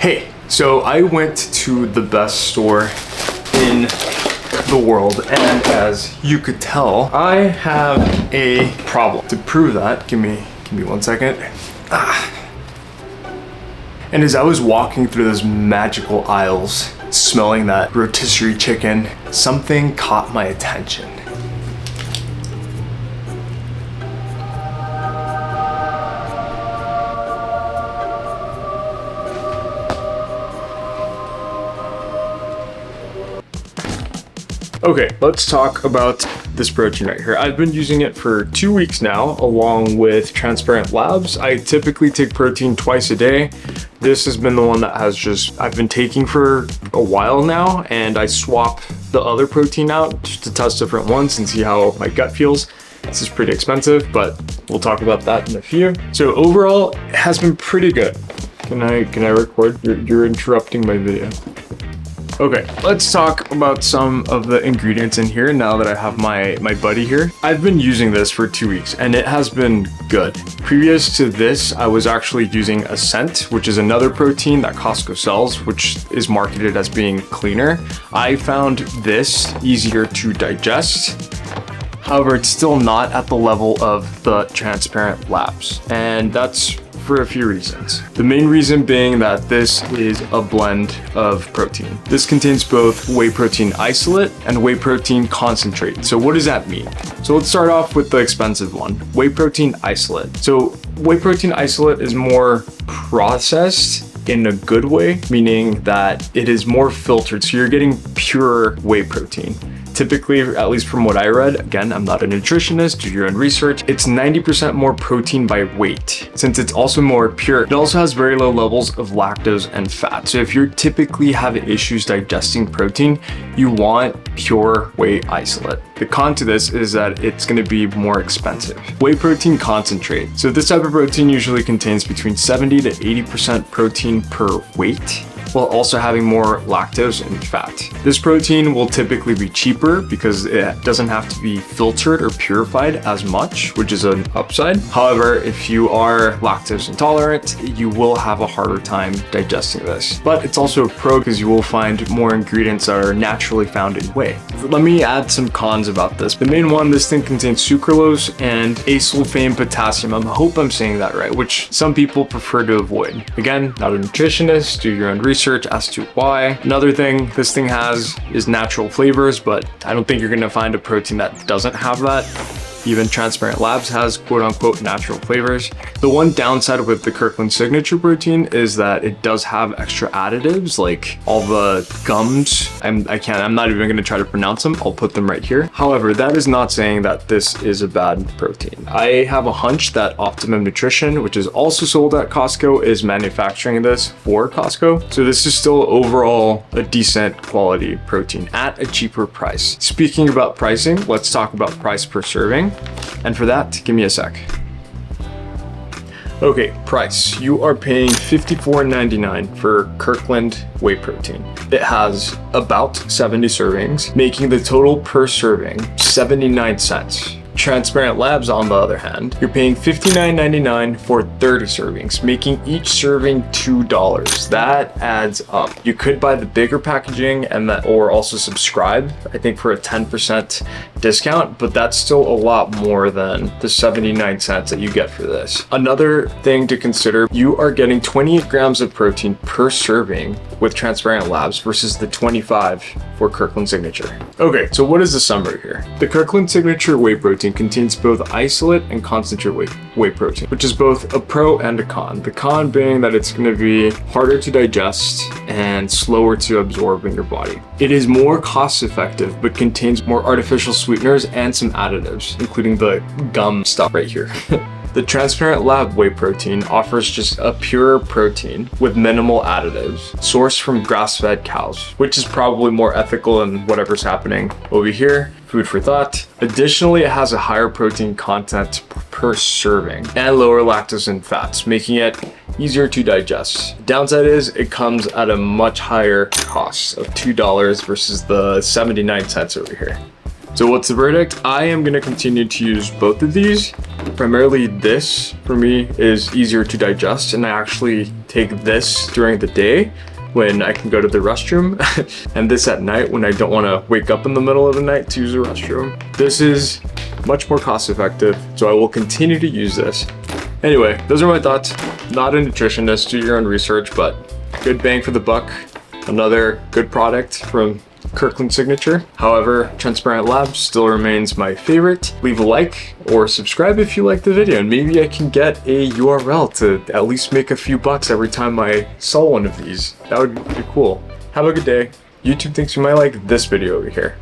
Hey, so I went to the best store in the world, and as you could tell, I have a problem. To prove that, give me 1 second. And as I was walking through those magical aisles, smelling that rotisserie chicken, something caught my attention. Okay, let's talk about this protein right here. I've been using it for 2 weeks now, along with Transparent Labs. I typically take protein twice a day. This has been the one that I've been taking for a while now, and I swap the other protein out to test different ones and see how my gut feels. This is pretty expensive, but we'll talk about that in a few. So overall, it has been pretty good. Can I record? You're interrupting my video. Okay, let's talk about some of the ingredients in here now that I have my buddy here. I've been using this for 2 weeks and it has been good. Previous to this, I was actually using Ascent, which is another protein that Costco sells, which is marketed as being cleaner. I found this easier to digest. However, it's still not at the level of the Transparent Labs, and that's for a few reasons. The main reason being that this is a blend of protein. This contains both whey protein isolate and whey protein concentrate. So what does that mean? So let's start off with the expensive one, whey protein isolate. So whey protein isolate is more processed in a good way, meaning that it is more filtered. So you're getting pure whey protein. Typically, at least from what I read, again, I'm not a nutritionist, do your own research, it's 90% more protein by weight. Since it's also more pure, it also has very low levels of lactose and fat. So if you typically have issues digesting protein, you want pure whey isolate. The con to this is that it's going to be more expensive. Whey protein concentrate. So this type of protein usually contains between 70 to 80% protein per weight, while also having more lactose and fat. This protein will typically be cheaper because it doesn't have to be filtered or purified as much, which is an upside. However, if you are lactose intolerant, you will have a harder time digesting this. But it's also a pro because you will find more ingredients that are naturally found in whey. Let me add some cons about this. The main one, this thing contains sucralose and asulfame potassium. I hope I'm saying that right, which some people prefer to avoid. Again, not a nutritionist, do your own research as to why. Another thing this thing has is natural flavors, but I don't think you're gonna find a protein that doesn't have that. Even Transparent Labs has quote unquote natural flavors. The one downside with the Kirkland signature protein is that it does have extra additives like all the gums. I'm not even gonna try to pronounce them. I'll put them right here. However, that is not saying that this is a bad protein. I have a hunch that Optimum Nutrition, which is also sold at Costco, is manufacturing this for Costco. So this is still overall a decent quality protein at a cheaper price. Speaking about pricing, let's talk about price per serving. And for that, give me a sec. Okay, price. You are paying $54.99 for Kirkland Whey Protein. It has about 70 servings, making the total per serving 79 cents. Transparent Labs, on the other hand, you're paying $59.99 for 30 servings, making each serving $2. That adds up. You could buy the bigger packaging or also subscribe, I think for a 10% discount, but that's still a lot more than the 79 cents that you get for this. Another thing to consider, you are getting 28 grams of protein per serving with Transparent Labs versus the 25 for Kirkland Signature. Okay, so what is the summary here? The Kirkland Signature Whey Protein contains both isolate and concentrate whey protein, which is both a pro and a con. The con being that it's going to be harder to digest and slower to absorb in your body. It is more cost effective, but contains more artificial sweeteners and some additives, including the gum stuff right here. The Transparent Lab Whey Protein offers just a pure protein with minimal additives, sourced from grass-fed cows, which is probably more ethical than whatever's happening over here. Food for thought. Additionally, it has a higher protein content per serving and lower lactose and fats, making it easier to digest. Downside is it comes at a much higher cost of $2 versus the 79 cents over here. So what's the verdict? I am gonna continue to use both of these. Primarily this, for me, is easier to digest, and I actually take this during the day when I can go to the restroom, and this at night when I don't wanna wake up in the middle of the night to use the restroom. This is much more cost effective, so I will continue to use this. Anyway, those are my thoughts. Not a nutritionist, do your own research, but good bang for the buck. Another good product from Kirkland Signature. However, Transparent Labs still remains my favorite. Leave a like or subscribe if you like the video, and maybe I can get a URL to at least make a few bucks every time I sell one of these. That would be cool. Have a good day. YouTube thinks you might like this video over here.